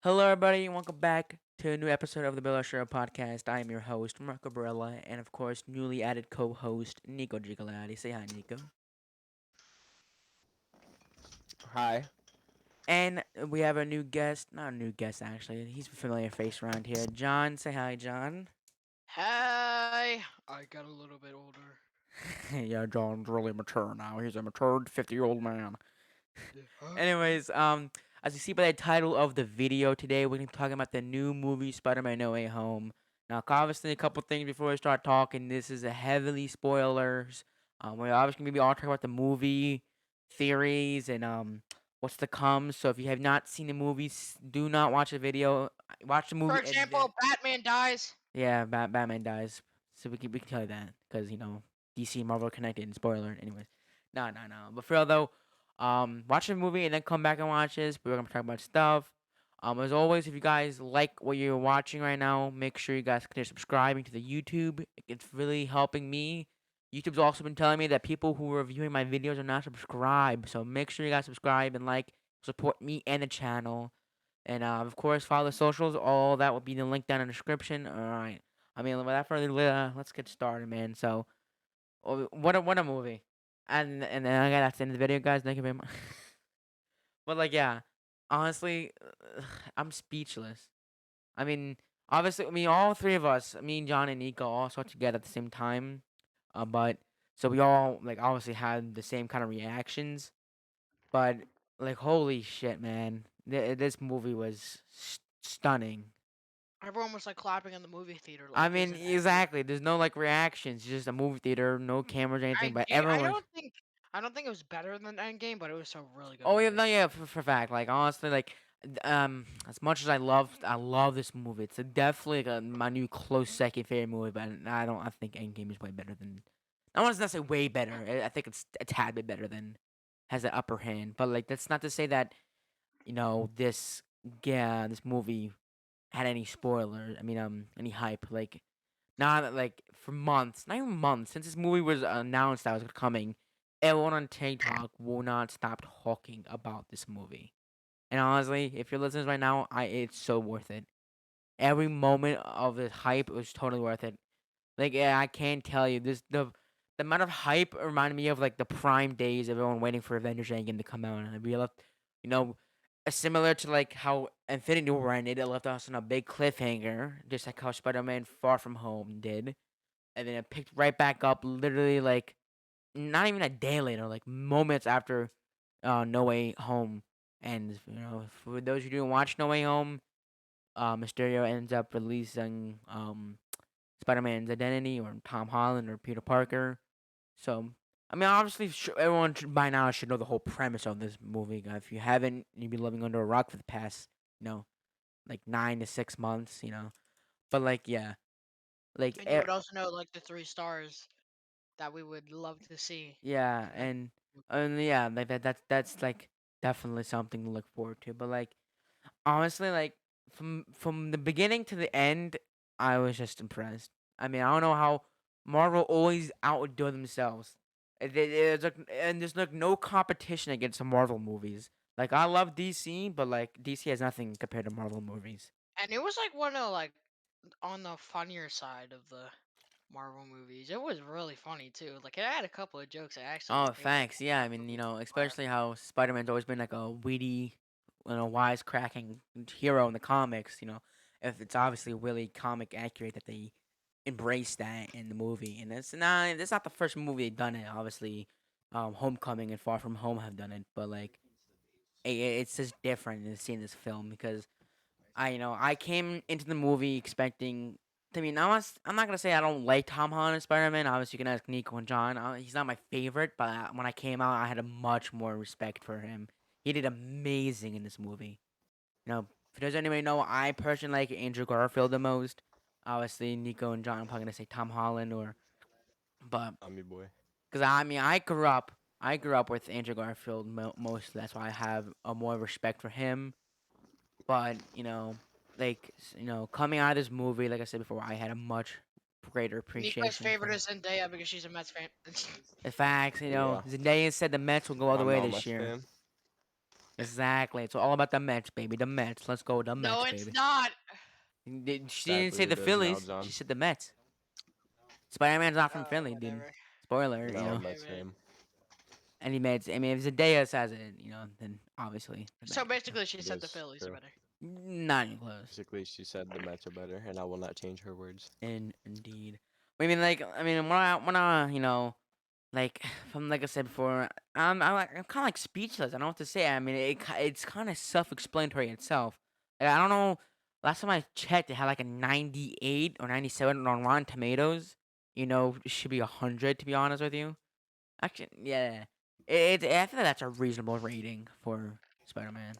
Hello, everybody, and welcome back to a new episode of the Barila Show podcast. I am your host, Marco Barilla, and of course, newly added co-host Nico Gigalati. Say hi, Nico. Hi. And we have a new guest, not a new guest actually. He's a familiar face around here. John, say hi, John. Hey, I got a little bit older. Yeah, John's really mature now. He's a matured 50-year-old man. Huh? Anyways, as you see by the title of the video today, we're gonna be talking about the new movie Spider-Man: No Way Home. Now, obviously, a couple things before we start talking. This is a heavily spoilers. We're obviously gonna be all talking about the movie theories and what's to come. So if you have not seen the movies, do not watch the video. Watch the For movie and then example, Batman dies. yeah, Batman dies. So we can tell you that because DC Marvel connected and spoiler. Anyways, no. But for real though, watch the movie and then come back and watch this. We're gonna talk about stuff. As always, if you guys like what you're watching right now, make sure you guys consider subscribing to the YouTube. It's really helping me. YouTube's also been telling me that people who are viewing my videos are not subscribed. So make sure you guys subscribe and like support me and the channel. And of course, follow the socials. All that will be in the link down in the description. All right. I mean, without further ado, let's get started, man. So, what a movie. And then I got that's the end of the video, guys. Thank you very much. But like, yeah, honestly, I'm speechless. I mean, obviously, I mean, all three of us, me and John and Nico, all saw it together at the same time. But so we all like obviously had the same kind of reactions. But like, holy shit, man, this movie was stunning. Everyone was like clapping in the movie theater, I like it was mean, an Endgame. exactly. There's no like reactions. It's just a movie theater, no cameras or anything. I But do. everyone was. I don't think it was better than Endgame, but it was a really good Oh yeah, movie. no, yeah, for fact. Like honestly, like as much as I love this movie. It's definitely like my new close second favorite movie. But I think Endgame is way better than. I want to not say way better. I think it's a tad bit better than has the upper hand. But like that's not to say that this this movie had any spoilers. I mean any hype like. Not like for months, not even months, since this movie was announced that was coming, everyone on TikTok will not stop talking about this movie. And honestly, if you're listening right now, it's so worth it. Every moment of the hype was totally worth it. Like yeah, I can't tell you this the amount of hype reminded me of like the prime days of everyone waiting for Avengers Endgame to come out, and I realized, you know, similar to like how Infinity War ended, it left us on a big cliffhanger, just like how Spider-Man Far From Home did, and then it picked right back up literally like not even a day later, like moments after No Way Home. And for those who didn't watch No Way Home, Mysterio ends up releasing Spider-Man's identity, or Tom Holland, or Peter Parker. So I mean, obviously, everyone by now should know the whole premise of this movie. If you haven't, you've been living under a rock for the past, you know, like 9 to 6 months, But like, yeah, like, And you would also know like the 3 stars that we would love to see. yeah, Like, and yeah, like that's like definitely something to look forward to. But like honestly, like from the beginning to the end, I was just impressed. I mean, I don't know how Marvel always outdo themselves. It's like, and there's like no competition against the Marvel movies. Like I love DC, but like DC has nothing compared to Marvel movies. and it was like one of like on the funnier side of the Marvel movies. It was really funny too. Like it had a couple of jokes that actually Oh, made me thanks. Yeah, I mean, laugh. especially how Spider-Man's always been like a witty, wisecracking hero in the comics. If it's obviously really comic accurate that they embrace that in the movie, and it's not the first movie they've done it. Obviously, Homecoming and Far From Home have done it, but like, it's just different in seeing this film because I came into the movie expecting. I mean, I'm not gonna say I don't like Tom Holland as Spider-Man. Obviously, you can ask Nico and John. He's not my favorite, but when I came out, I had a much more respect for him. He did amazing in this movie. If does anybody know, I personally like Andrew Garfield the most. Obviously, Nico and John, I'm probably gonna say Tom Holland, but I'm your boy. because I mean, I grew up with Andrew Garfield mostly. That's why I have a more respect for him. But like coming out of this movie, like I said before, I had a much greater Nico's appreciation favorite for is Zendaya because she's a Mets fan. the facts. Yeah. Zendaya said the Mets will go all the I'm way not this much year. fan. Exactly. It's all about the Mets, baby. The Mets. Let's go, the No, Mets, it's baby. not. She didn't say Exactly, the it is now, Phillies. John. She said the Mets. Spider-Man's not from Philly, dude. Whatever. Spoiler, you No, know. Okay, Mets man. game. And he Mets. I mean, if Zendaya says it, then obviously the So Mets. basically, she It said the is Phillies are true. better. Not even close. Basically, she said the Mets are better, and I will not change her words. Indeed. I mean, like from like I said before, I'm kind of like speechless. I don't know what to say. I mean, it's kind of self-explanatory itself. Like, I don't know. Last time I checked, it had like a 98 or 97 on Rotten Tomatoes. It should be 100 to be honest with you. Actually, yeah. I feel like that's a reasonable rating for Spider-Man.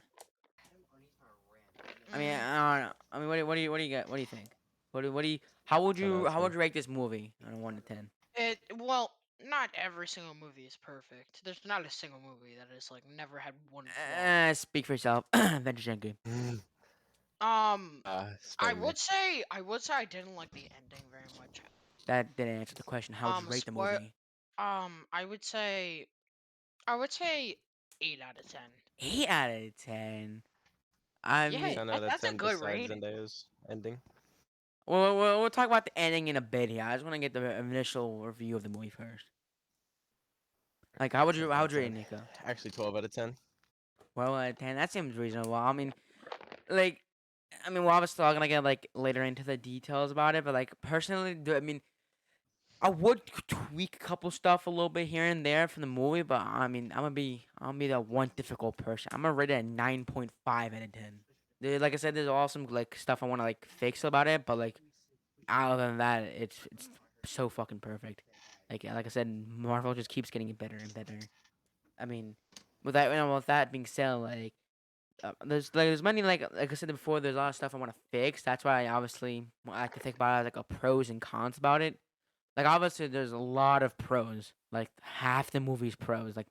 I mean, Mm, I don't know. I mean, what do you get? What do you think? What do you? 10 out of How 10. would you rate this movie on a 1 to 10? well, not every single movie is perfect. There's not a single movie that is like never had one flaw. Speak for yourself. Venture Genki. Um, Spare me. I would say I didn't like the ending very much. That didn't answer the question. How would you rate the Spoil. movie? I would say, I would say 8 out of 10. 8 out of 10. I Yeah, mean, 10 out of that's a 10 good besides rating. Zendaya's ending. we'll talk about the ending in a bit here. I just want to get the initial review of the movie first. Like, 10 how out would of you rate it, 10. Nico? Actually, 12 out of 10. Well, 10. That seems reasonable. I mean, like, we're obviously all gonna get like later into the details about it, but like personally, I mean, I would tweak a couple stuff a little bit here and there from the movie, but I mean, I'm gonna be that one difficult person. I'm gonna rate it a 9.5 out of 10. Like I said, there's awesome like stuff I want to like fix about it, but like other than that, it's so fucking perfect. Like I said, Marvel just keeps getting better and better. I mean, with that being said, like there's many like I said before, there's a lot of stuff I want to fix. That's why I obviously like to think about it as like a pros and cons about it. Like obviously there's a lot of pros. Like half the movie's pros. Like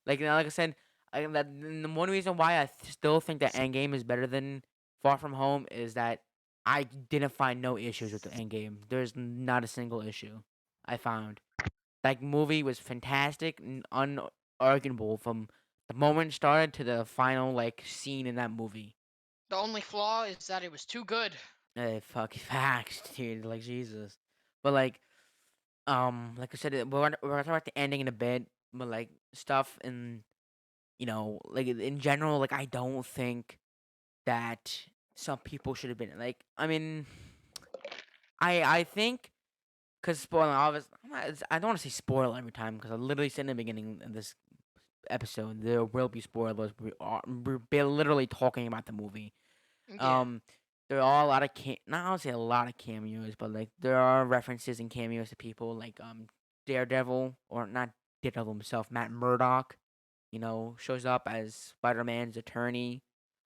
I said, the one reason why I still think that Endgame is better than Far From Home is that I didn't find no issues with the Endgame. There's not a single issue I found. That movie was fantastic and unarguable from the moment it started to the final like scene in that movie. The only flaw is that it was too good. Fuck facts, dude. Like Jesus, but like I said, we're gonna talk about the ending in a bit, but like stuff and like in general, like I don't think that some people should have been like. I mean, I think because spoiling obvious. I don't want to say spoil every time because I literally said in the beginning of this episode there will be spoilers. We're literally talking about the movie. Yeah. Um, there are a lot of not I don't say a lot of cameos, but like there are references and cameos to people like Daredevil or not Daredevil himself, Matt Murdock. Shows up as Spider-Man's attorney,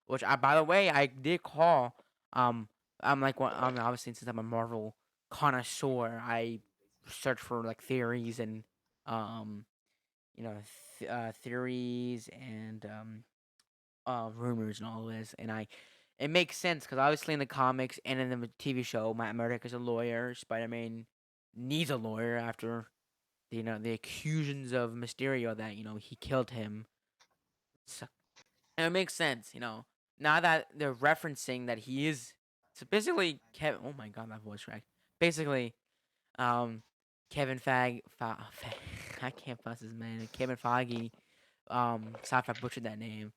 which I by the way I did call. Um, I'm like obviously since I'm a Marvel connoisseur, I search for like theories and um theories and rumors and all this, and it makes sense because obviously in the comics and in the TV show, Matt Murdock is a lawyer. Spider-Man needs a lawyer after the accusations of Mysterio that he killed him. So, and it makes sense, now that they're referencing that he is. So basically, Kevin. Oh my god, my voice cracked. Basically, um, Kevin I can't fuss his man. Kevin Feige. Sorry if I butchered that name,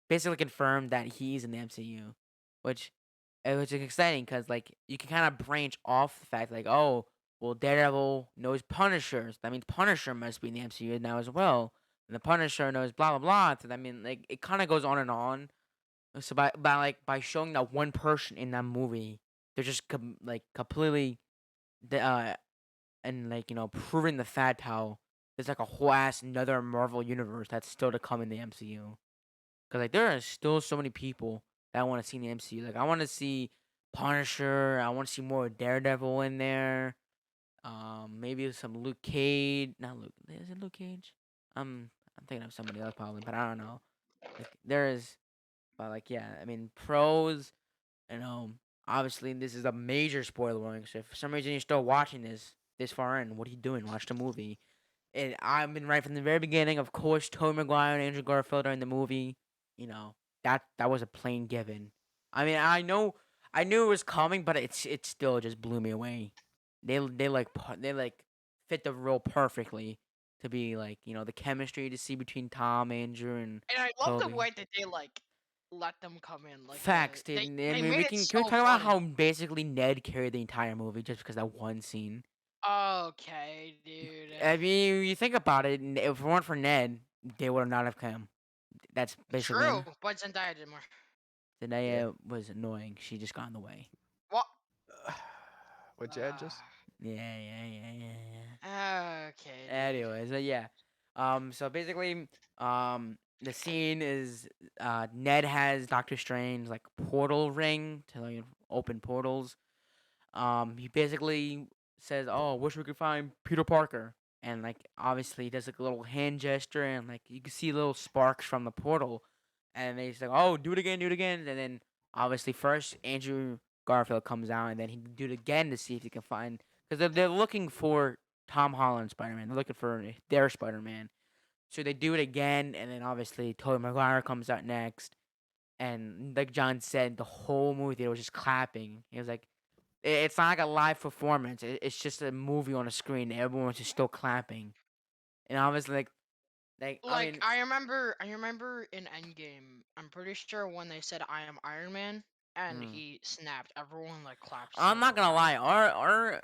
basically confirmed that he's in the MCU, which which is exciting because like you can kind of branch off the fact like, oh well, Daredevil knows Punisher, so that means Punisher must be in the MCU now as well, and the Punisher knows blah blah blah. So I mean like it kind of goes on and on. So by showing that one person in that movie, they're just like completely the and like proving the fact how there's like a whole ass another Marvel universe that's still to come in the MCU. Cause like there are still so many people that I want to see in the MCU. Like I want to see Punisher. I want to see more Daredevil in there. Maybe some Luke Cage. Not Luke. Is it Luke Cage? I'm thinking of somebody else probably, but I don't know. Like there is, but like yeah. I mean pros. You know, obviously this is a major spoiler warning. So if for some reason you're still watching this far in, what are you doing? Watch the movie. And I've been right from the very beginning. Of course, Tobey Maguire and Andrew Garfield are in the movie. you know, that was a plain given. I mean, I knew it was coming, but it still just blew me away. They like fit the role perfectly to be like, the chemistry to see between Tom, Andrew, and And I love the Toby. way that they like let them come in. Like Facts, dude. I they mean, made it can we so talk about funny. how basically Ned carried the entire movie just because that one scene? Okay, dude. I mean, you think about it, if it weren't for Ned, they would not have come. That's basically True, but Zendaya did more. Yeah. Zendaya was annoying. She just got in the way. What? What you had just? Yeah. Okay, dude. Anyways, yeah. So basically, the scene is Ned has Doctor Strange like portal ring to like open portals. He basically says, "Oh, wish we could find Peter Parker," and like obviously he does like a little hand gesture, and like you can see little sparks from the portal, and he's like, "Oh, do it again," and then obviously first Andrew Garfield comes out, and then he do it again to see if he can find because they're looking for Tom Holland Spider-Man. They're looking for their Spider-Man, so they do it again, and then obviously Tobey Maguire comes out next, and like John said, the whole movie theater was just clapping. He was like it's not like a live performance. It's just a movie on a screen. Everyone's just still clapping, and obviously, like I Like mean, I remember in Endgame, I'm pretty sure when they said I am Iron Man and mm, he snapped, everyone like clapped I'm so not gonna loud. lie.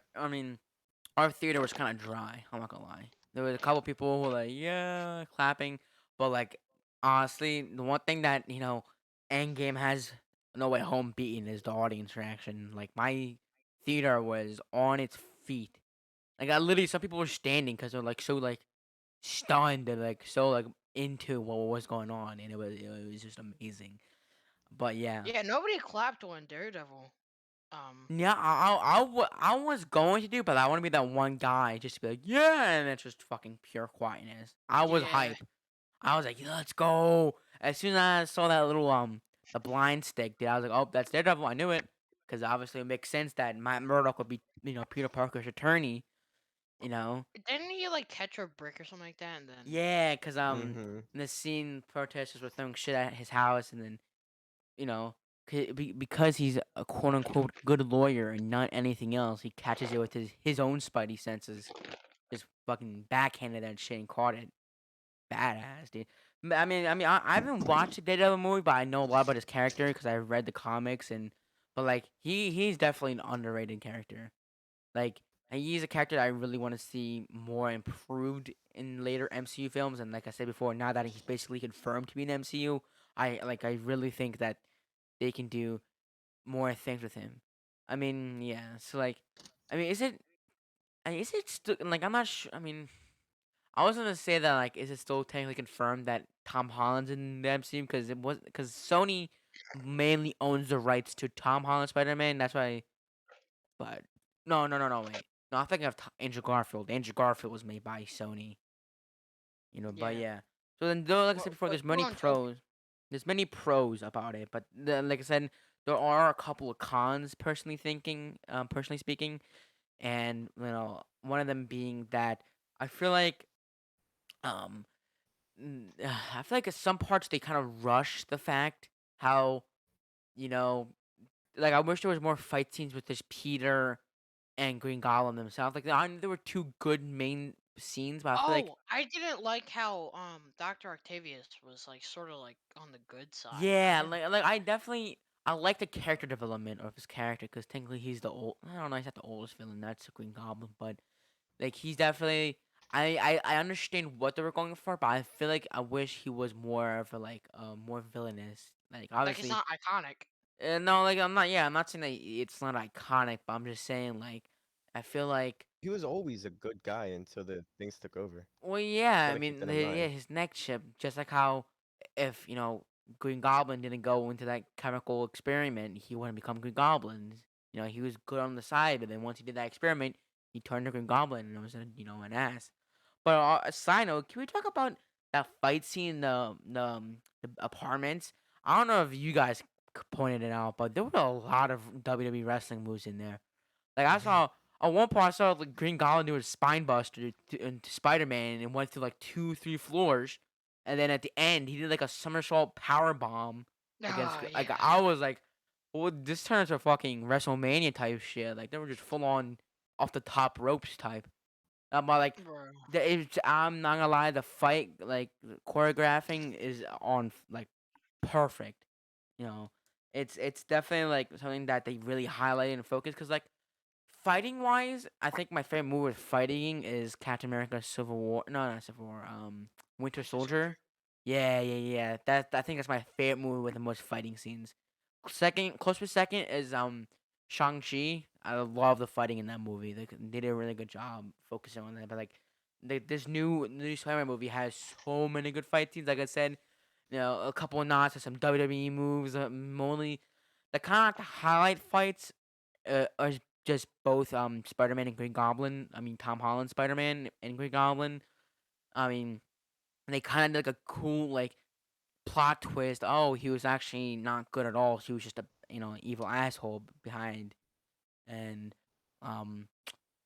Our theater was kind of dry. I'm not gonna lie. There was a couple people who were like, yeah, clapping, but like honestly, the one thing that Endgame has No Way Home beaten is the audience reaction. Like my theater was on its feet. Like I literally, some people were standing because they're like so like stunned and like so like into what was going on, and it was just amazing. But yeah, Yeah, nobody clapped when Daredevil. yeah, I was going to do, but I want to be that one guy just to be like, yeah, and it's just fucking pure quietness. I was Yeah. hype. I was like, yeah, let's go. As soon as I saw that little the blind stick, dude, I was like, oh, that's Daredevil. I knew it because obviously it makes sense that Matt Murdock would be Peter Parker's attorney. You know, Didn't he like catch a brick or something like that and then yeah, because Mm-hmm. in the scene protesters were throwing shit at his house, and then you know, because he's a quote unquote good lawyer and not anything else, he catches it with his own spidey senses. Just fucking backhanded that shit and caught it. Badass, dude. I haven't watched the Daredevil movie, but I know a lot about his character because I read the comics but like he's definitely an underrated character. Like he's a character that I really want to see more improved in later MCU films. And like I said before, now that he's basically confirmed to be in MCU, I really think that they can do more things with him. I mean, yeah. So like, I mean, is it still like I'm not sure. I mean, I was gonna say that like, is it still technically confirmed that Tom Holland's in the MCU because Sony mainly owns the rights to Tom Holland Spider Man. That's why. But no, wait. No, I'm thinking of Andrew Garfield. Andrew Garfield was made by Sony. But yeah. yeah. So then, though, like I But said before, but there's you many and Toby. pros. There's many pros about it, but like I said, there are a couple of cons. Personally speaking, and one of them being that I feel like, um, I feel like at some parts they kind of rush the fact how you know, like I wish there was more fight scenes with this Peter and Green Goblin themselves. Like I there were two good main scenes, but I feel like Oh, I didn't like how Dr. Octavius was like sort of like on the good side. I yeah, didn't. I like the character development of his character because technically he's the old. I don't know, he's not the oldest villain. That's the Green Goblin, but like he's definitely. I understand what they were going for, but I feel like I wish he was more of a more villainous. Like Like it's obviously, not iconic. no, like I'm not. Yeah, I'm not saying that it's not iconic, but I'm just saying like I feel like He was always a good guy until the things took over. well, yeah, I Gotta keep mean, that in yeah, mind. his neck chip, just like how if Green Goblin didn't go into that chemical experiment, he wouldn't become Green Goblin. He was good on the side, but then once he did that experiment, he turned to Green Goblin and was an ass. But a side note, can we talk about that fight scene in the apartments? I don't know if you guys pointed it out, but there were a lot of WWE wrestling moves in there. Like I saw at one point, I saw the Green Goblin do a spine buster into Spider Man and went through like 2, 3 floors. and then at the end he did like a somersault power bomb against. Oh Like yeah, I was like, well, this turns to fucking WrestleMania type shit. Like they were just full on off the top ropes type. But like, bro. I'm not gonna lie, the fight like the choreographing is on like perfect. You know, it's definitely like something that they really highlight and focus because like fighting wise, I think my favorite movie with fighting is Captain America: Civil War. No, not Civil War. Winter Winter Soldier. Soldier. Yeah, yeah, yeah. I think that's my favorite movie with the most fighting scenes. Second, close to second is Shang Chi. I love the fighting in that movie. They did a really good job focusing on that. But like, this new Spider-Man movie has so many good fight scenes. Like I said, a couple of nods to some WWE moves. Only the kind of like the highlight fights are just both Spider-Man and Green Goblin. I mean Tom Holland Spider-Man and Green Goblin. I mean they kind of like a cool like plot twist. Oh, he was actually not good at all. He was just a evil asshole behind. And um,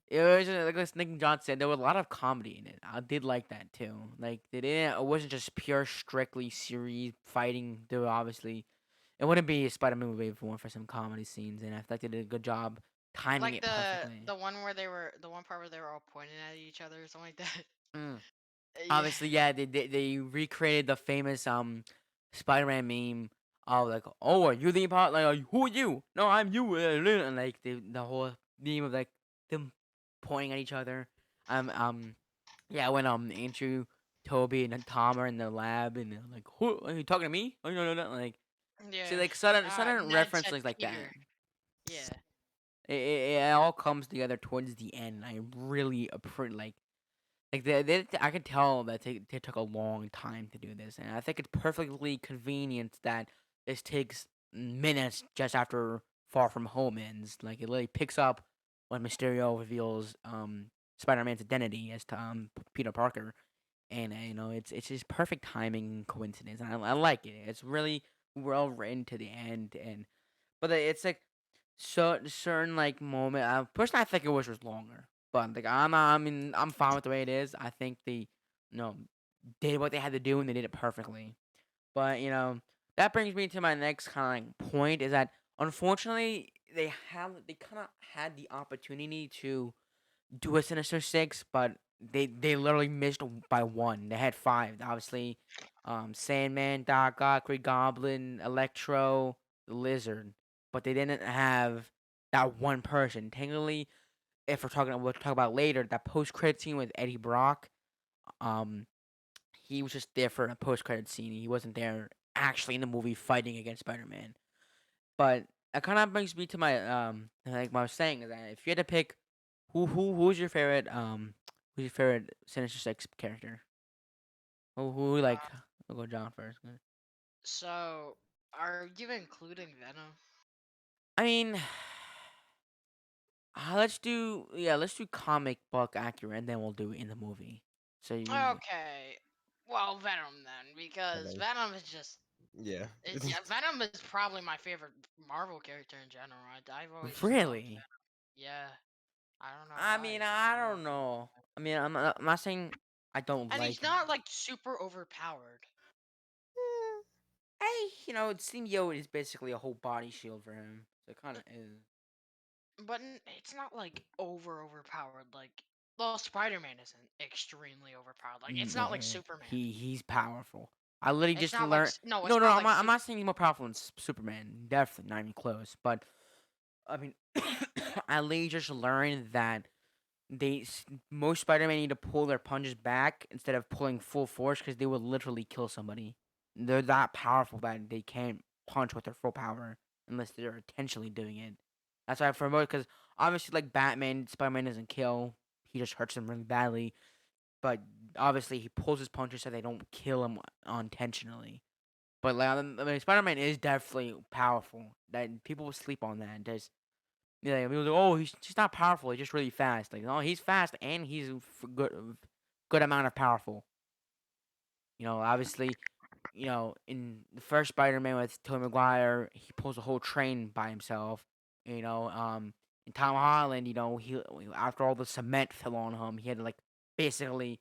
it was like Nick John said. There was a lot of comedy in it. I did like that too. Like they didn't. It wasn't just pure, strictly serious fighting. There were obviously. It wouldn't be a Spider-Man movie if it weren't for some comedy scenes, and I feel like they did a good job timing Like it perfectly. the one where they were the one part where they were all pointing at each other or something like that. Mm. Yeah. Obviously, yeah, they recreated the famous Spider-Man meme of like, oh, are you the imposter? Like, who are you? No, I'm you. And like the whole meme of like them pointing at each other. Yeah, when Andrew, Toby, and then Tom are in the lab, and they're like, who are you talking to me? Oh no, like see, Yeah. like sudden Ned said references like that. Peter. Yeah. It all comes together towards the end. I really appreciate like I could tell that they took a long time to do this, and I think it's perfectly convenient that this takes minutes just after Far From Home ends. Like it literally picks up when Mysterio reveals Spider-Man's identity as to Peter Parker, and it's just perfect timing and coincidence, and I like it. It's really well written to the end, and but it's like certain like moment. Personally, I think it was just longer, but like I mean, I'm fine with the way it is. I think they, you know, did what they had to do and they did it perfectly. But that brings me to my next kind of like point is that unfortunately they kind of had the opportunity to do a Sinister Six, but they literally missed by one. They had five, obviously. Sandman, Doc Ock, Green Goblin, Electro, the Lizard, but they didn't have that one person. Technically, if we'll talk about later that post credit scene with Eddie Brock. Um, he was just there for a post credit scene. He wasn't there actually in the movie fighting against Spider Man. But that kind of brings me to my like what I was saying is that if you had to pick who's your favorite Sinister Six character? Who like Uh, I'll go John first. so are you including Venom? I mean, let's do comic book accurate, and then we'll do in the movie. So Okay. Well, Venom then, because Venom. Venom is just Yeah. yeah, Venom is probably my favorite Marvel character in general. I've always just loved really, Venom. Yeah, I don't know I why. mean, I just I love don't Venom. know. I mean, I'm not saying I don't And he's like him. not like super overpowered. Symbiote is basically a whole body shield for him. So it kind of is. But it's not like overpowered. Like, well, Spider-Man isn't extremely overpowered. Like, it's not like No, Superman. he's powerful. I literally It's just not like learned. no, No, it's no, not I'm like not. I'm not saying he's more powerful than Superman. Definitely not even close. But I mean, I literally just learned that most Spider-Man need to pull their punches back instead of pulling full force because they will literally kill somebody. They're that powerful that they can't punch with their full power unless they're intentionally doing it. That's why for most, because obviously like Batman, Spider-Man doesn't kill. He just hurts them really badly. But obviously he pulls his punches so they don't kill him unintentionally. But like, I mean, Spider-Man is definitely powerful. That people will sleep on that. There's people like, oh, he's not powerful. He's just really fast. Like, no, he's fast and he's good amount of powerful. Obviously, in the first Spider-Man with Tobey Maguire, he pulls a whole train by himself. In Tom Holland, he after all the cement fell on him, he had to like basically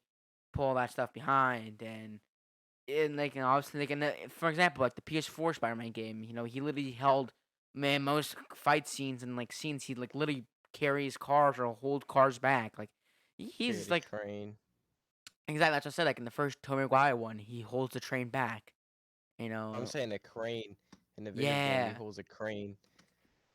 pull all that stuff behind. And obviously like for example, like the PS4 Spider-Man game, he literally held man most fight scenes and like scenes he like literally carries cars or hold cars back. Like he's Carried a like crane. exactly that's what I said. Like in the first Tobey Maguire one, he holds the train back. You I'm know, saying a crane. In the video game, he yeah. holds a crane,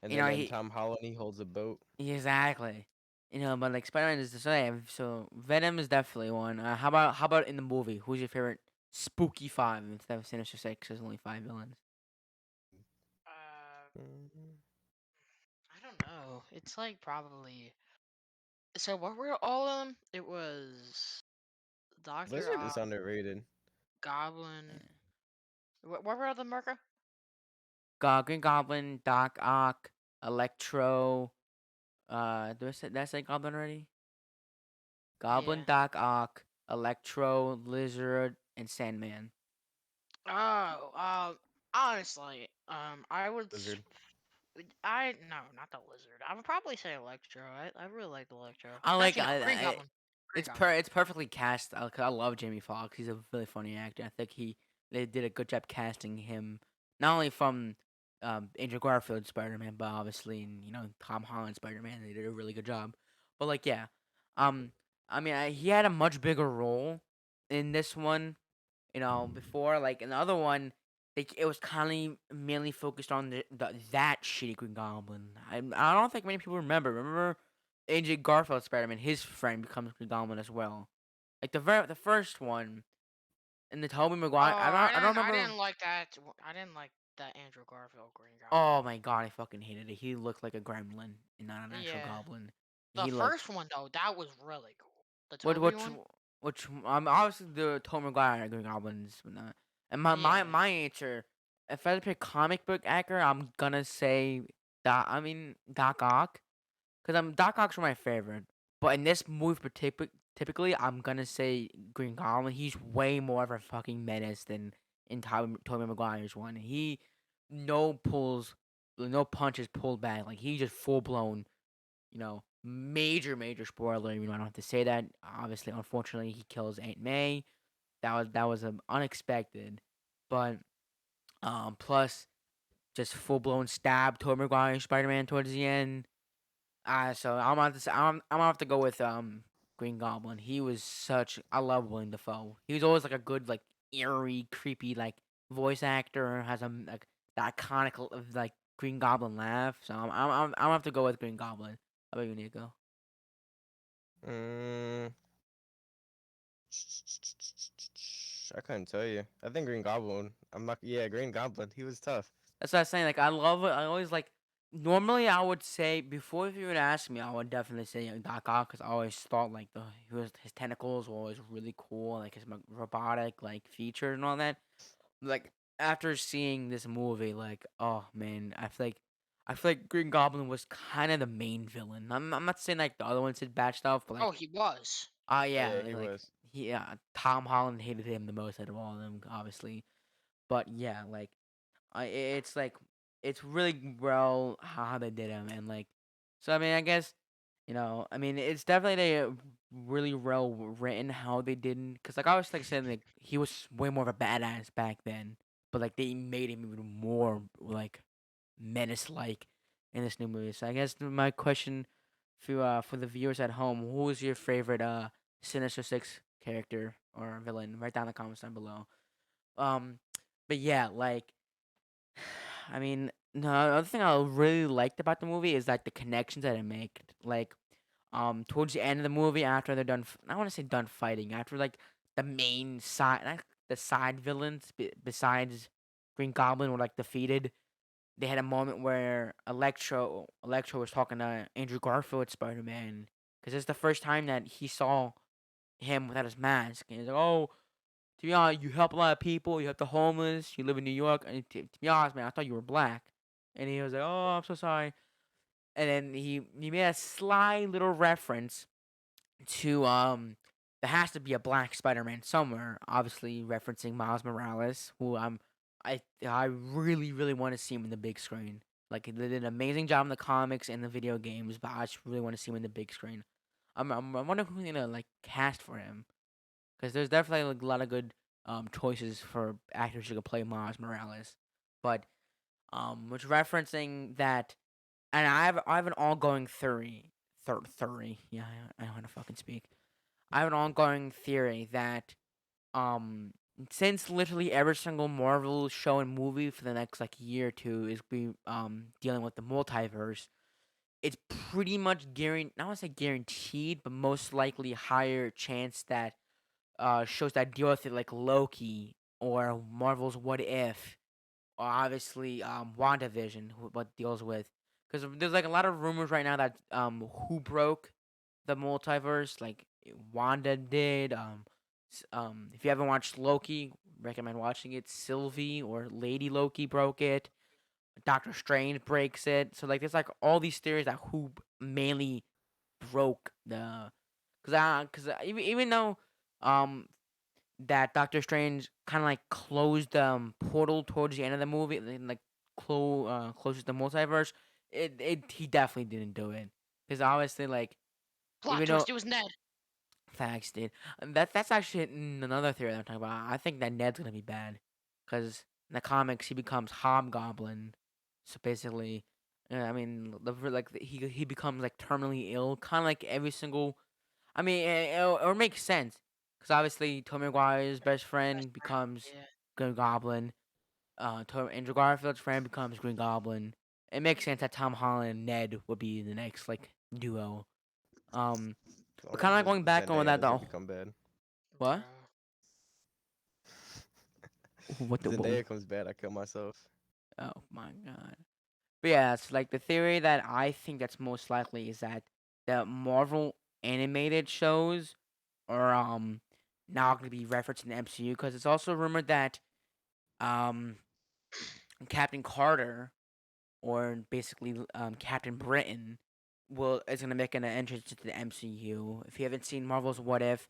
and You then know in he Tom Holland, he holds a boat. exactly. But like Spider-Man is the same. So Venom is definitely one. How about in the movie? Who's your favorite spooky five instead of Sinister Six? There's only five villains. Uh, Mhm. I don't know. It's like probably. So what were all of them? It was Doctor Lizard is Ock, underrated. Goblin. What were the Merca? Green Goblin, Doc Ock, Electro. Did I say Goblin already? Goblin, Yeah. Doc Ock, Electro, Lizard, and Sandman. Oh, honestly, I would. Lizard. I no, not the lizard. I would probably say Electro. I really like the Electro. I like Actually, no, Green I Goblin. Green it's Goblin. it's perfectly cast. 'Cause I love Jamie Foxx. He's a really funny actor. I think they did a good job casting him, not only from Andrew Garfield Spider Man, but obviously in Tom Holland Spider Man. They did a really good job. But like yeah, um, I mean he had a much bigger role in this one. Before like in the other one, it was kind of mainly focused on that shitty Green Goblin. I don't think many people remember. Remember, AJ Garfield Spider Man, his friend becomes Green Goblin as well. Like the first one in the Tobey Oh, Maguire. I don't I remember. didn't like that. I didn't like that Andrew Garfield Green Goblin. Oh my god, I fucking hated it. He looked like a gremlin and not an actual Yeah, goblin. the He looked first one though, that was really cool. The what Toby which one. which obviously the Tobey Maguire Green Goblins, but not. And Yeah. my answer, if I had to pick comic book actor, I'm gonna say Doc Ock, because Doc Ock's my favorite. But in this movie typically, I'm gonna say Green Goblin. He's way more of a fucking menace than in Tobey Maguire's one. He no pulls, no punches pulled back. Like he just full blown major spoiler. I don't have to say that. Obviously, unfortunately, he kills Aunt May. That was unexpected, but plus just full blown stab Tobey Maguire Spider Man towards the end. So I'm gonna have to go with Green Goblin. He was such I love William Dafoe. He was always like a good like eerie, creepy like voice actor. Has like the iconic of like Green Goblin laugh. So I'm gonna have to go with Green Goblin. How about you, Nico? Mm, I couldn't tell you. I think Green Goblin. I'm not. Yeah, Green Goblin. He was tough. That's what I was saying. Like I love it. I always like. Normally, I would say before if you would ask me, I would definitely say Doc Ock because I always thought like his tentacles were always really cool, like his robotic like features and all that. Like after seeing this movie, like oh man, I feel like Green Goblin was kind of the main villain. I'm not saying like the other ones did bad stuff, but like Oh, he was. yeah, Yeah, he like was. Tom Holland hated him the most out of all of them, obviously. But yeah, like it's like it's really well how they did him and like so I mean I guess I mean it's definitely really well written how they did because like I was like saying like he was way more of a badass back then but like they made him even more like menace like in this new movie. So I guess my question for the viewers at home, who is your favorite Sinister Six character or villain? Write down in the comments down below. Um, but yeah, like I mean, no, another thing I really liked about the movie is like the connections that it made. Like, towards the end of the movie, after they're done, I want to say done fighting. After like the main side, like, the side villains besides Green Goblin were like defeated. They had a moment where Electro was talking to Andrew Garfield Spider Man because it's the first time that he saw him without his mask, and he's like, "Oh, to be honest, you help a lot of people. You help the homeless. You live in New York. And to be honest, man, I thought you were black." And he was like, "Oh, I'm so sorry." And then he made a sly little reference to there has to be a black Spider-Man somewhere. Obviously, referencing Miles Morales, who I really want to see him in the big screen. Like they did an amazing job in the comics and the video games, but I just really want to see him in the big screen. I'm wondering who's gonna like cast for him because there's definitely like, a lot of good choices for actors who could play Miles Morales. But was referencing that, and I have an ongoing theory. Theory. Yeah, I know how to fucking speak. I have an ongoing theory that um since literally every single Marvel show and movie for the next like year or two is be dealing with the multiverse, it's pretty much guaranteed. Not want to say guaranteed, but most likely higher chance that shows that deal with it like Loki or Marvel's What If, or obviously WandaVision, what deals with, because there's like a lot of rumors right now that who broke the multiverse, like Wanda did. If you haven't watched Loki, recommend watching it. Sylvie or Lady Loki broke it. Doctor Strange breaks it. So like there's like all these theories that who mainly broke the, even though um that Doctor Strange kind of like closed portal towards the end of the movie, and, like closes the multiverse. It he definitely didn't do it, because obviously like Plot even though twist. It was Ned. facts did. And that's actually another theory that I'm talking about. I think that Ned's gonna be bad, because in the comics he becomes Hobgoblin. So basically, I mean, he becomes like terminally ill, kind of like every single. I mean, it makes sense, because obviously Tobey Maguire's best Best friend friend. becomes Yeah. Green Goblin. Andrew Garfield's friend becomes Green Goblin. It makes sense that Tom Holland and Ned would be the next like duo. Um, As long but kind of as like going back on Zendaya that doesn't though. become bad. What? Bro. What the what? Zendaya comes bad, I kill myself. Oh my god. But yeah, it's like the theory that I think that's most likely is that the Marvel animated shows are now going to be referenced in the MCU, because it's also rumored that um Captain Carter, or basically Captain Britain, will is going to make an entrance into the MCU. If you haven't seen Marvel's What If,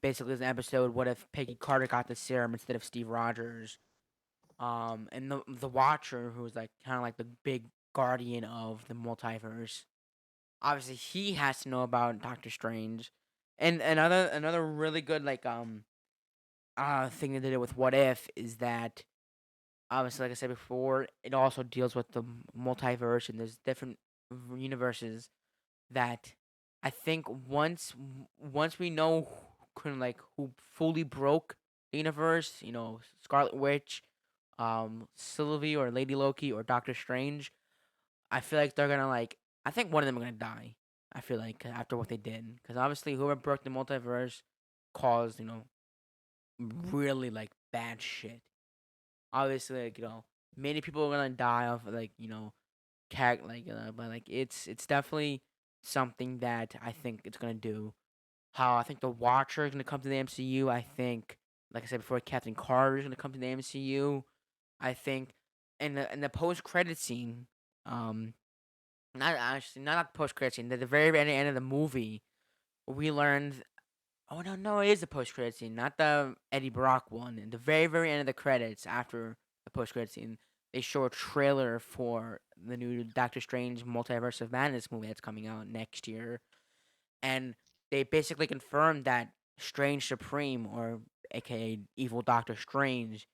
basically it's an episode what if Peggy Carter got the serum instead of Steve Rogers. And the Watcher, who's like kind of like the big guardian of the multiverse, obviously he has to know about Doctor Strange. And another really good like thing that they did with What If is that obviously, like I said before, it also deals with the multiverse, and there's different universes that I think once we know who fully broke the universe, Scarlet Witch, Sylvie or Lady Loki or Doctor Strange, I feel like they're gonna like. I think one of them are gonna die. I feel like after what they did, because obviously whoever broke the multiverse caused really like bad shit. Obviously, like many people are gonna die of like but like it's definitely something that I think it's gonna do. How I think the Watcher is gonna come to the MCU. I think, like I said before, Captain Carter is gonna come to the MCU. I think in the post credit scene, um, not actually not the post credit scene. At the very end of the movie, we learned. Oh no, it is the post credit scene, not the Eddie Brock one. In the very end of the credits, after the post credit scene, they show a trailer for the new Doctor Strange Multiverse of Madness movie that's coming out next year, and they basically confirmed that Strange Supreme, or aka Evil Doctor Strange,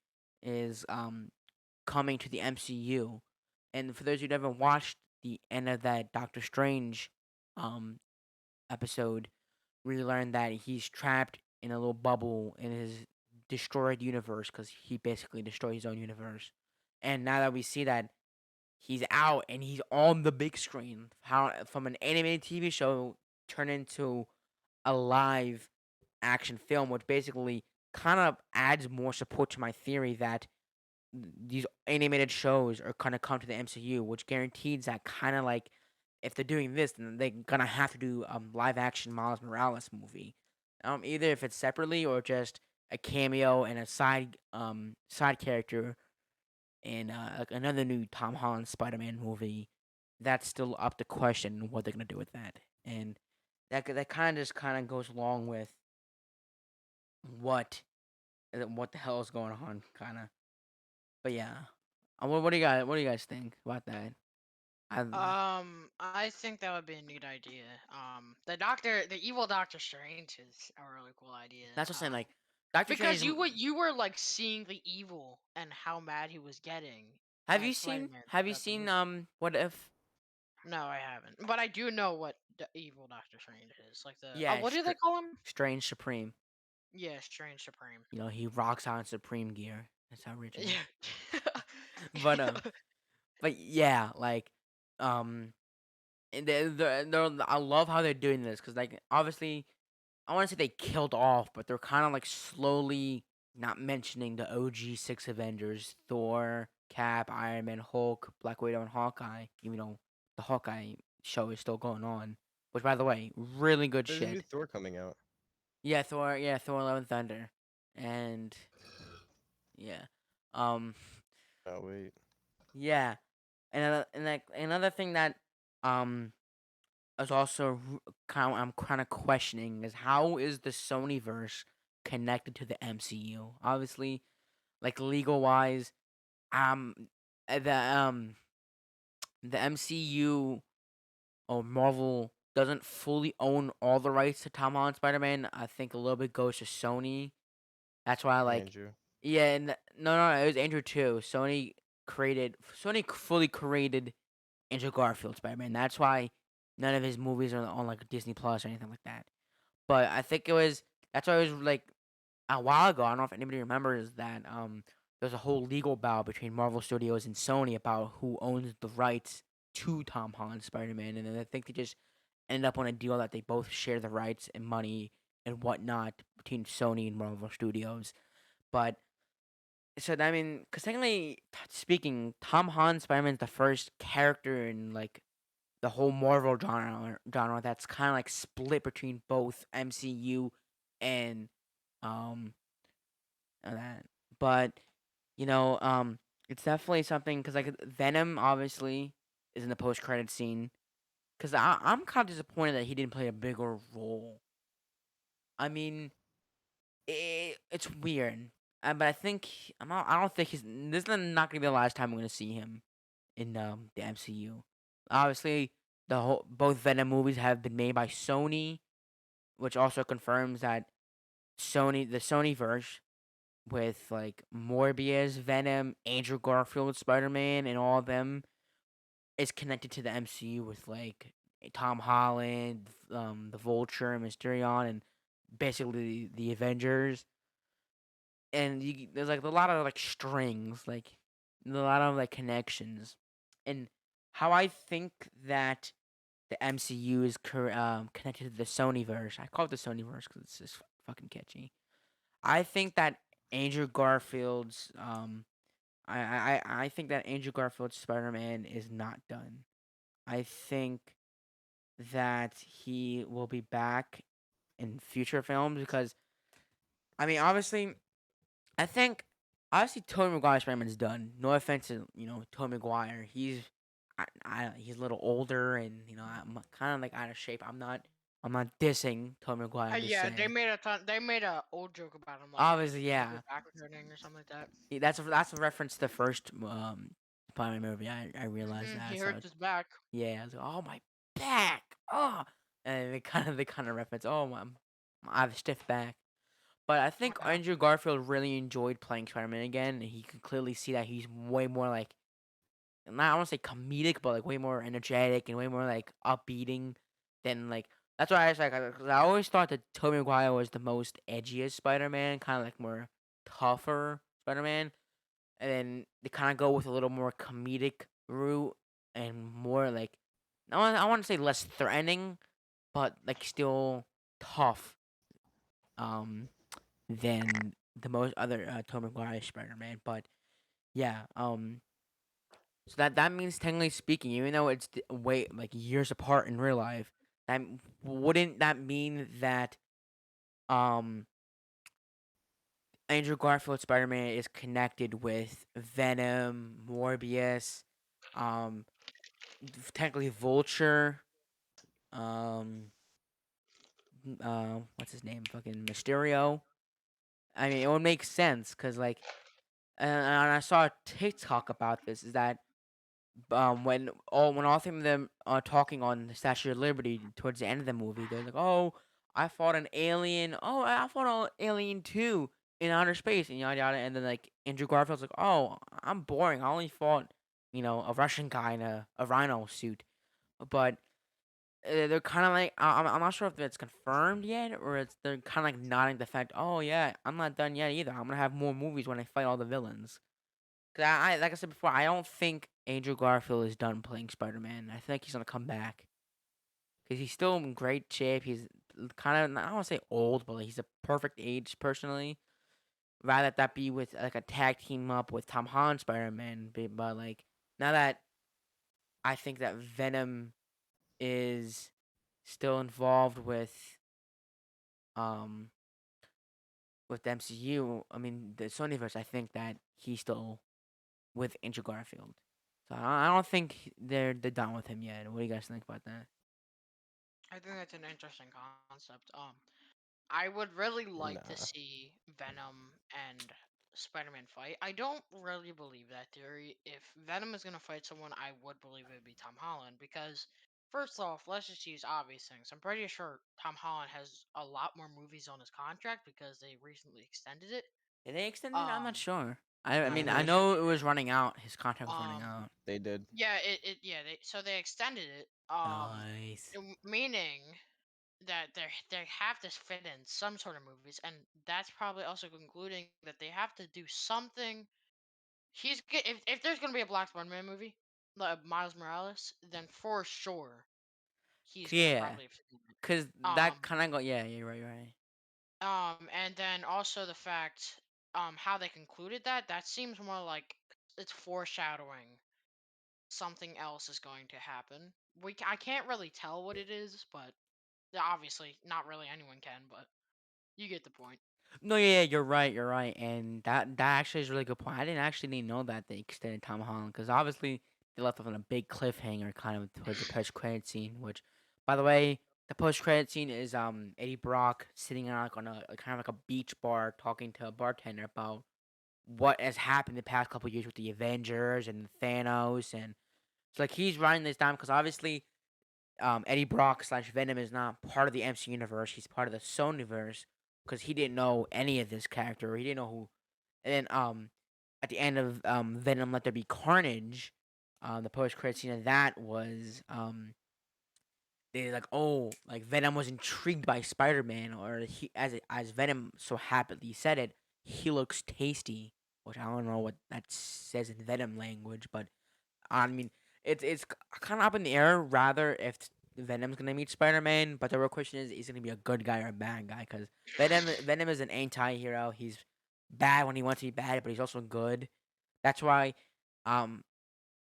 is coming to the MCU. And for those who never watched the end of that Doctor Strange um episode, we learn that he's trapped in a little bubble in his destroyed universe, because he basically destroyed his own universe. And now that we see that he's out and he's on the big screen, how from an animated TV show turned into a live action film, which basically kind of adds more support to my theory that these animated shows are gonna come to the MCU, which guarantees that kind of like if they're doing this, then they're gonna have to do live action Miles Morales movie. Either if it's separately or just a cameo and a side character in like another new Tom Holland Spider-Man movie. That's still up to question what they're gonna do with that, and that kind of just kind of goes along with what what the hell is going on, kind of. But yeah, what do you guys think about that? I I think that would be a neat idea. The evil Doctor Strange is a really cool idea. That's what I'm saying. Like, Doctor Because Strange. you were like seeing the evil and how mad he was getting Have you as seen? Spider-Man Have you throughout the seen? movie. What if? No, I haven't. But I do know what the evil Doctor Strange is. Like the Yeah, what do they call him? Strange Supreme. Yeah, Strange Supreme. You know, he rocks on Supreme gear. That's how rich he is. Yeah. But but yeah, like, um, and I love how they're doing this because, like, obviously, I want to say they killed off, but they're kind of like slowly not mentioning the OG six Avengers: Thor, Cap, Iron Man, Hulk, Black Widow, and Hawkeye. Even though the Hawkeye show is still going on, which, by the way, really good There's a new shit. Thor coming out. Yeah, Thor. Yeah, Thor: Love and Thunder, and yeah, um, Oh wait. yeah, and like another thing that um is also kind of I'm kind of questioning is how is the Sony verse connected to the MCU? Obviously, like legal wise, um, uh, the um the MCU or Marvel doesn't fully own all the rights to Tom Holland Spider Man. I think a little bit goes to Sony. That's why, like, Andrew. yeah, and no, it was Andrew too. Sony fully created Andrew Garfield Spider Man. That's why none of his movies are on like Disney Plus or anything like that. But I think it was that's why it was like a while ago. I don't know if anybody remembers that there's a whole legal battle between Marvel Studios and Sony about who owns the rights to Tom Holland's Spider Man, and then I think they just ended up on a deal that they both share the rights and money and whatnot between Sony and Marvel Studios. But so I mean, because technically speaking, Tom Holland Spider Man is the first character in like the whole Marvel genre that's kind of like split between both MCU and um that. But you know, it's definitely something because like Venom obviously is in the post credit scene. Because I'm kind of disappointed that he didn't play a bigger role. I mean, it's weird. But I think I'm not. I don't think he's. This is not gonna be the last time we're gonna see him in the MCU. Obviously, both Venom movies have been made by Sony, which also confirms that the Sony verse with like Morbius, Venom, Andrew Garfield, Spider Man, and all of them is connected to the MCU with like Tom Holland, the Vulture, Mysterion, and basically the Avengers. And there's like a lot of like strings, like a lot of like connections, and how I think that the MCU is connected to the Sonyverse. I call it the Sonyverse because it's just fucking catchy. I think that Andrew Garfield's I think that Andrew Garfield's Spider Man is not done. I think that he will be back in future films because I mean obviously I think obviously Tobey Maguire's Spider Man is done. No offense to Tobey Maguire. He's a little older and I'm kind of like out of shape. I'm not dissing Tobey Maguire. I'm just Yeah, they saying. made a old joke about him, like Obviously, maybe yeah. back hurting or something like that. That's a reference to the first Spider-Man movie. I realized He that. So hurt his back. yeah, I was like, oh my back, oh, and they kind of reference, oh I have a stiff back. But I think Yeah. Andrew Garfield really enjoyed playing Spider-Man again, and he could clearly see that he's way more like not I want to say comedic, but like way more energetic and way more like upbeating than like. That's why I was like, 'cause I always thought that Tobey Maguire was the most edgiest Spider-Man, kind of like more tougher Spider-Man, and then they kind of go with a little more comedic route and more like I want to say less threatening, but like still tough um than the most other Tobey Maguire Spider-Man. But yeah, so that means technically speaking, even though it's way like years apart in real life, wouldn't that mean that um Andrew Garfield Spider Man is connected with Venom, Morbius, um technically Vulture, um what's his name? Fucking Mysterio. I mean, it would make sense because like, and I saw a TikTok about this. Is that when all three of them are talking on the Statue of Liberty towards the end of the movie, they're like, "Oh, I fought an alien. Oh, I fought an alien too." in outer space and yada yada. And then like Andrew Garfield's like, oh, I'm boring. I only fought a Russian guy in a rhino suit, but they're kind of like I'm not sure if it's confirmed yet or it's they're kind of like nodding the fact. Oh yeah, I'm not done yet either. I'm gonna have more movies when I fight all the villains. Cause I like I said before, I don't think Andrew Garfield is done playing Spider-Man. I think he's gonna come back because he's still in great shape. He's kind of I don't want to say old, but like, he's a perfect age personally. Rather that be with like a tag team up with Tom Holland Spider-Man, but like now that I think that Venom is still involved um with the MCU. I mean the Sonyverse. I think that he's still with Andrew Garfield. So I don't think they're done with him yet. What do you guys think about that? I think that's an interesting concept. I would really like to Nah, see Venom and Spider-Man fight. I don't really believe that theory. If Venom is gonna fight someone, I would believe it would be Tom Holland because first off, let's just use obvious things. I'm pretty sure Tom Holland has a lot more movies on his contract because they recently extended it. Did they extend it? I'm not Um, sure. I I'm mean mm-hmm. I pretty sure know they it was did. running out. His contract was running Um, out. They did. yeah, yeah, they extended it. Nice. Meaning that they have to fit in some sort of movies, and that's probably also concluding that they have to do something. If there's gonna be a Black Spider-Man movie, like Miles Morales, then for sure he's gonna Yeah, probably fit in it. cause that kind of go. Yeah, you're right. You're right. And then also the fact how they concluded that seems more like it's foreshadowing something else is going to happen. I can't really tell what it is, but obviously not really anyone can, but you get the point. No, yeah, you're right. You're right, and that actually is a really good point. I didn't actually know that they extended Tom Holland because obviously they left off on a big cliffhanger, kind of towards the post credit scene. Which, by the way, the post credit scene is Eddie Brock sitting on like kind of like a beach bar talking to a bartender about what has happened the past couple years with the Avengers and Thanos, and it's like he's writing this down because obviously Eddie Brock slash Venom is not part of the MC universe. He's part of the Sonyverse because he didn't know any of this character. Or he didn't know who. And then at the end of Venom Let There Be Carnage, the post credit scene of that was they like like Venom was intrigued by Spider Man or he as Venom so happily said it, he looks tasty, which I don't know what that says in Venom language, but I mean, it's kind of up in the air. Rather, if Venom's gonna meet Spider Man, but the real question is he gonna be a good guy or a bad guy? Because Venom is an anti-hero. He's bad when he wants to be bad, but he's also good. That's why, um,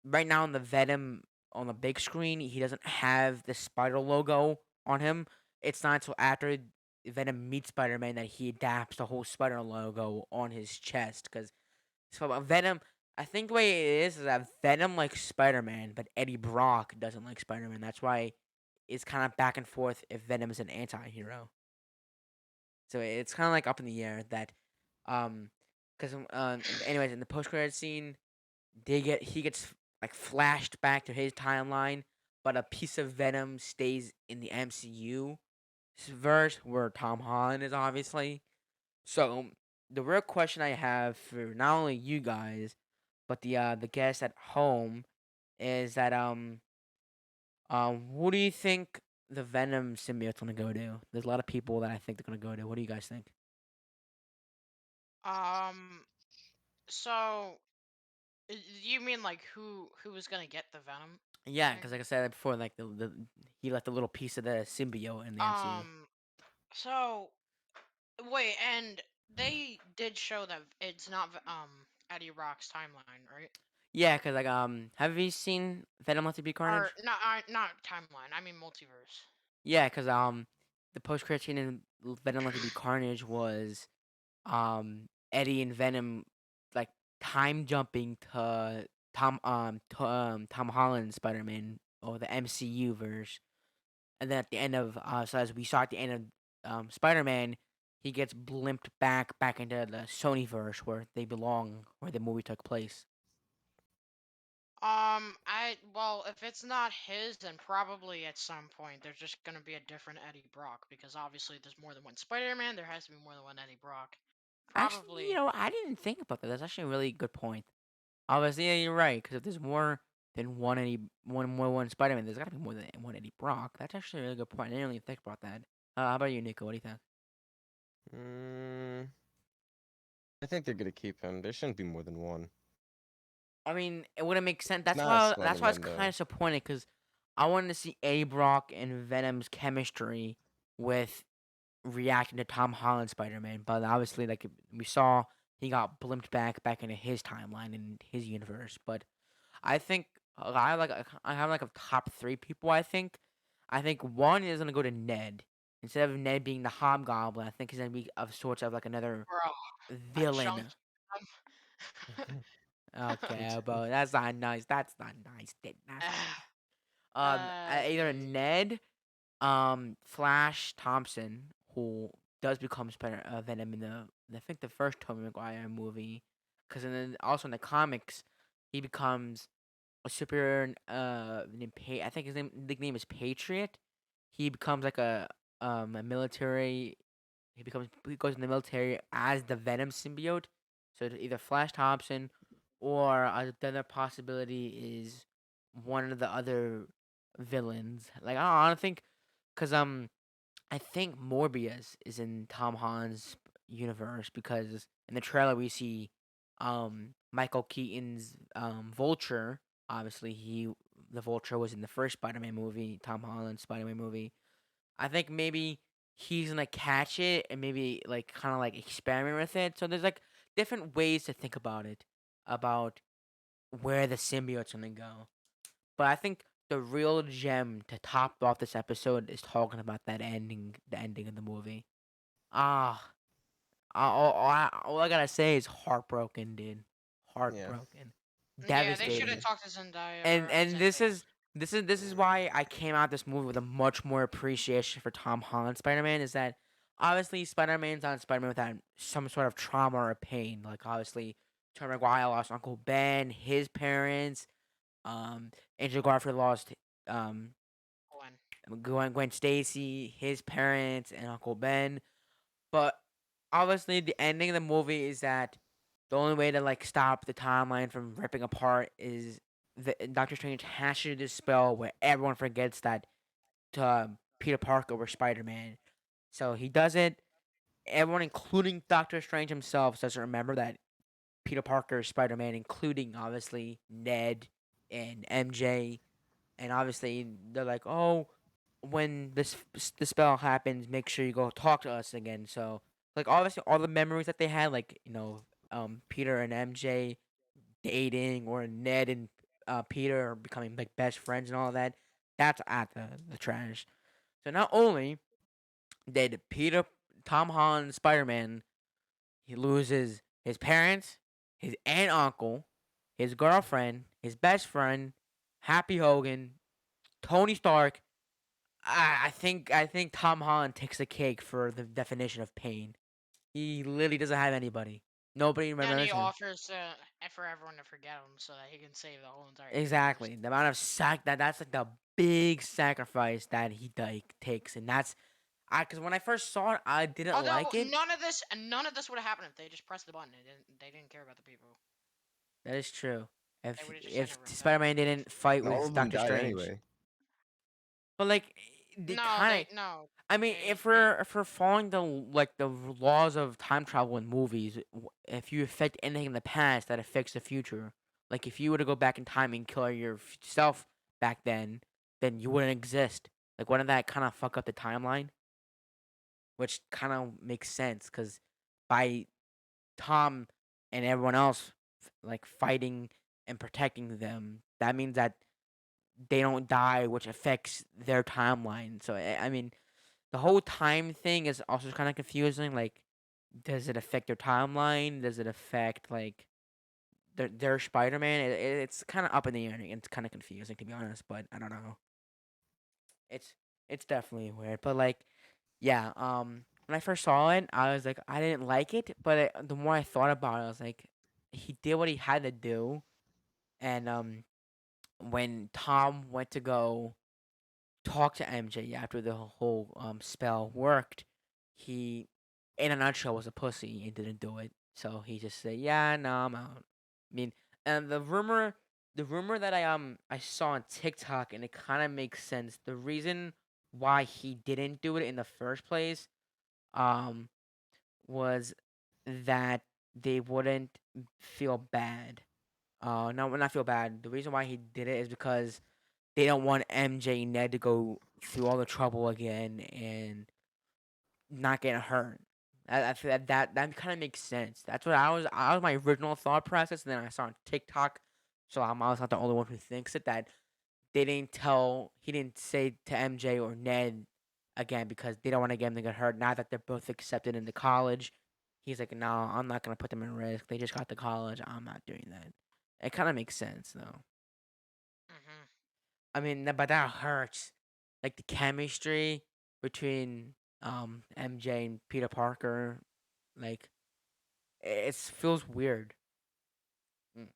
right now in the Venom on the big screen, he doesn't have the spider logo on him. It's not until after Venom meets Spider Man that he adapts the whole spider logo on his chest. Because so Venom, I think the way it is that Venom likes Spider Man, but Eddie Brock doesn't like Spider Man. That's why it's kind of back and forth if Venom is an anti-hero. So it's kind of like up in the air that, um, because anyways, in the post credit scene, he gets like flashed back to his timeline, but a piece of Venom stays in the MCU verse where Tom Holland is obviously. So the real question I have for not only you guys but the guests at home is that who do you think the Venom symbiote's gonna go to? There's a lot of people that I think they're gonna go to. What do you guys think? Um, so you mean like who was gonna get the Venom Yeah, thing? because like I said before, like the he left a little piece of the symbiote in the MCU. Um, so wait, and they did show that it's not Eddie Rock's timeline, right? Yeah, because like have you seen Venom: Let There Be Or Carnage? not timeline. I mean multiverse. Yeah, because the post credit scene in Venom: Let There Be Carnage was Eddie and Venom like time jumping to Tom Holland's Spider Man or the MCU verse, and then at the end of so as we saw at the end of Spider Man, he gets blimped back into the Sony verse where they belong, where the movie took place. Well, if it's not his, then probably at some point there's just gonna be a different Eddie Brock because obviously there's more than one Spider-Man. There has to be more than one Eddie Brock. Actually, Probably. I didn't think about that. That's actually a really good point. Obviously, yeah, you're right. Because if there's more than one Spider-Man, there's got to be more than one Eddie Brock. That's actually a really good point. I didn't really think about that. How about you, Nico? What do you think? Mm, I think they're gonna keep him. There shouldn't be more than one. I mean, it wouldn't make sense. It's not That's why I was Spider-Man kind though. of disappointed because I wanted to see Eddie Brock and Venom's chemistry with reacting to Tom Holland's Spider-Man, but obviously, like we saw, he got blimped back into his timeline in his universe. But I think I have like a top three people. I think one is gonna go to Ned instead of Ned being the Hobgoblin. I think he's gonna be of sorts of like another Bro, a villain. chunky. Okay, but that's not nice. That's not nice. That's not nice. Either Jeez. Ned, Flash Thompson, who does become Spider Venom in I think the first Tobey Maguire movie, because then also in the comics, he becomes a superhero named I think his nickname is Patriot. He becomes like a military. He goes in the military as the Venom symbiote. So it's either Flash Thompson or the other possibility is one of the other villains. Like I don't think, cause I think Morbius is in Tom Holland's universe because in the trailer we see Michael Keaton's Vulture. Obviously, the Vulture was in the first Spider-Man movie, Tom Holland's Spider-Man movie. I think maybe he's gonna catch it and maybe like kind of like experiment with it. So there's like different ways to think about it, about where the symbiote's gonna go. But I think the real gem to top off this episode is talking about that ending, the ending of the movie. Ah, all I gotta say is heartbroken, dude. Yeah. Heartbroken, Yeah, they should have devastating. talked to Zendaya And this Zendaya. is this is why I came out this movie with a much more appreciation for Tom Holland Spider Man. Is that obviously Spider Man's not Spider Man without some sort of trauma or pain. Like obviously, Tobey Maguire lost Uncle Ben, his parents. Andrew Garfield lost um Gwen. Gwen Stacy, his parents, and Uncle Ben. But obviously, the ending of the movie is that the only way to like stop the timeline from ripping apart is Doctor Strange has to do this spell where everyone forgets that Peter Parker was Spider Man. So he does it. Everyone, including Doctor Strange himself, doesn't remember that Peter Parker is Spider Man, including obviously Ned and MJ. And obviously, they're like, "Oh, when the spell happens, make sure you go talk to us again." So, like, obviously, all the memories that they had, like Peter and MJ dating, or Ned and Peter are becoming like best friends and all that, that's at the trash. So not only did Tom Holland Spider Man, he loses his parents, his aunt, uncle, his girlfriend, his best friend, Happy Hogan, Tony Stark. I think Tom Holland takes the cake for the definition of pain. He literally doesn't have anybody. Nobody And he remembers him. offers for everyone to forget him so that he can save the whole entire universe. Exactly. The amount of that's like the big sacrifice that he like takes, and that's because when I first saw it, I didn't Although like it. none of this would have happened if they just pressed the button. They didn't care about the people. That is true. They If would have just sent if everyone Spider back. Man didn't fight All with of them Doctor died Strange, anyway. but like they No, kind of. no. I mean, if we're following the laws of time travel in movies, if you affect anything in the past, that affects the future. Like if you were to go back in time and kill yourself back then you wouldn't exist. Like wouldn't that kind of fuck up the timeline? Which kind of makes sense because by Tom and everyone else like fighting and protecting them, that means that they don't die, which affects their timeline. So I mean, the whole time thing is also kind of confusing. Like, does it affect their timeline? Does it affect like their Spider Man? It's kind of up in the air. And it's kind of confusing to be honest, but I don't know. It's it's definitely weird, but like, yeah. When I first saw it, I was like, I didn't like it, but the more I thought about it, I was like, he did what he had to do, and when Tom went to go talk to MJ after the whole spell worked, he in a nutshell, was a pussy and didn't do it. So he just said, "Yeah, no, I'm out." I mean, and the rumor that I saw on TikTok, and it kind of makes sense. The reason why he didn't do it in the first place, um, was that they wouldn't feel bad. No, not feel bad. The reason why he did it is because they don't want MJ and Ned to go through all the trouble again and not getting hurt. I feel that kind of makes sense. That's what I was my original thought process, and then I saw on TikTok, so I'm also not the only one who thinks it, that he didn't say to MJ or Ned again because they don't want to get them to get hurt. Now that they're both accepted into college, he's like, no, I'm not gonna put them in risk. They just got to college. I'm not doing that. It kind of makes sense though. Hmm. I mean, but that hurts. Like the chemistry between MJ and Peter Parker, like it feels weird. Mm.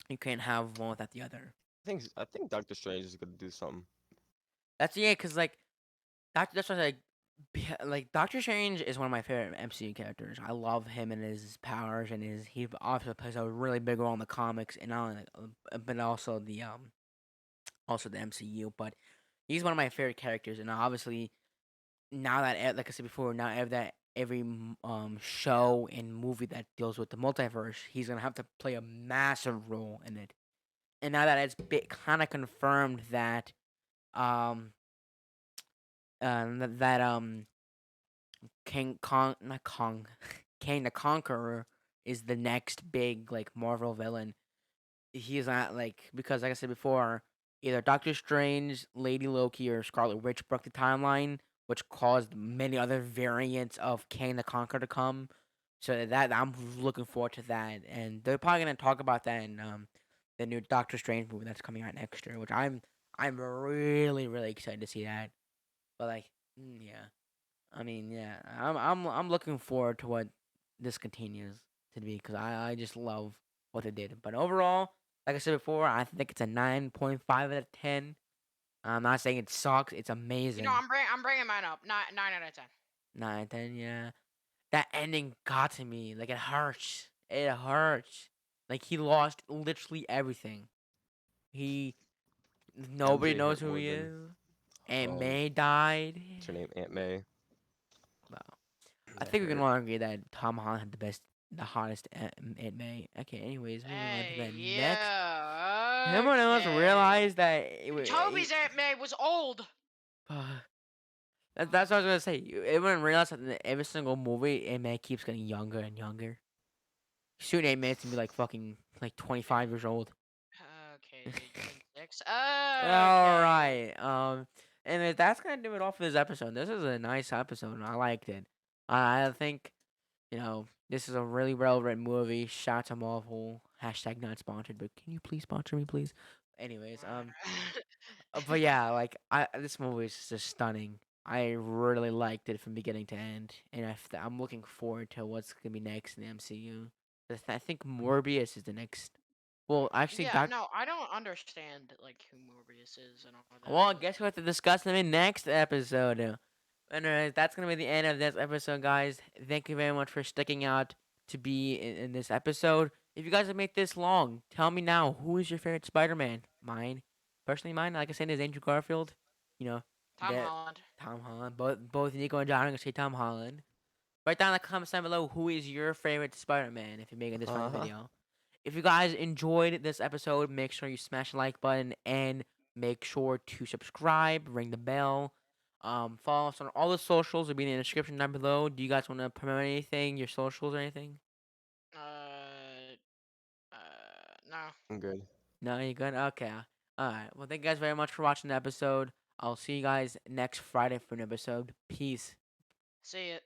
You can't have one without the other. I think Doctor Strange is gonna do something. That's yeah, cause like that's what like Doctor Strange is one of my favorite MCU characters. I love him and his powers and his he also plays a really big role in the comics and not only, but also the MCU. But he's one of my favorite characters, and obviously now that like I said before, now every show and movie that deals with the multiverse, he's gonna have to play a massive role in it. And now that it's kind of confirmed that um that King Kong not Kong Kang the Conqueror is the next big like Marvel villain. He's not like because like I said before, either Doctor Strange, Lady Loki, or Scarlet Witch broke the timeline, which caused many other variants of Kang the Conqueror to come. So that I'm looking forward to that, and they're probably gonna talk about that in the new Doctor Strange movie that's coming out next year, which I'm really excited to see that. But like, yeah, I mean, yeah, I'm looking forward to what this continues to be because I just love what they did. But overall, like I said before, I think it's a 9.5 out of 10. I'm not saying it sucks. It's You know, amazing. I'm bringing mine up. 9 out of 10. 9 out of 10, yeah. That ending got to me. Like, it hurts. It hurts. Like, he lost literally everything. He, nobody MJ knows hurt who more he than is. And um. May died. What's her name? Aunt May. Wow. I That think we can hurt. all agree that Tom Holland had the hottest Aunt May. Okay, anyways, moving on to Hey, the next. yeah, Everyone else okay. realized that Toby's Aunt May was old. that's what I was gonna say. Everyone realized that in every single movie, Aunt May keeps getting younger and younger. Soon, Aunt May's gonna be like fucking like 25 years old. Okay, so you're giving 6. All Okay. right. And that's gonna do it all for this episode. This is a nice episode. I liked it. I think this is a really well written movie. Shout out to Marvel. Hashtag not sponsored, but can you please sponsor me, please? Anyways, but yeah, like this movie is just stunning. I really liked it from beginning to end, and I'm looking forward to what's gonna be next in the MCU. I think Morbius is the next. Well, actually, Yeah, no, I don't understand like who Morbius is and all Well, that, I but guess we have to discuss them in next episode. Anyways, that's gonna be the end of this episode, guys. Thank you very much for sticking out to be in this episode. If you guys have made this long, tell me now who is your favorite Spider-Man? Mine, personally, mine, like I said, is Andrew Garfield. You know, Tom that Holland. Tom Holland. Both Nico and John are gonna say Tom Holland. Write down in the comments down below who is your favorite Spider-Man if you're making this final Uh-huh. video. If you guys enjoyed this episode, make sure you smash the like button and make sure to subscribe, ring the bell. Follow us on all the socials. Will be in the description down below. Do you guys want to promote anything, your socials or anything? Uh, no. I'm good. No, you good? Okay. All right. Well, thank you guys very much for watching the episode. I'll see you guys next Friday for an episode. Peace. See it.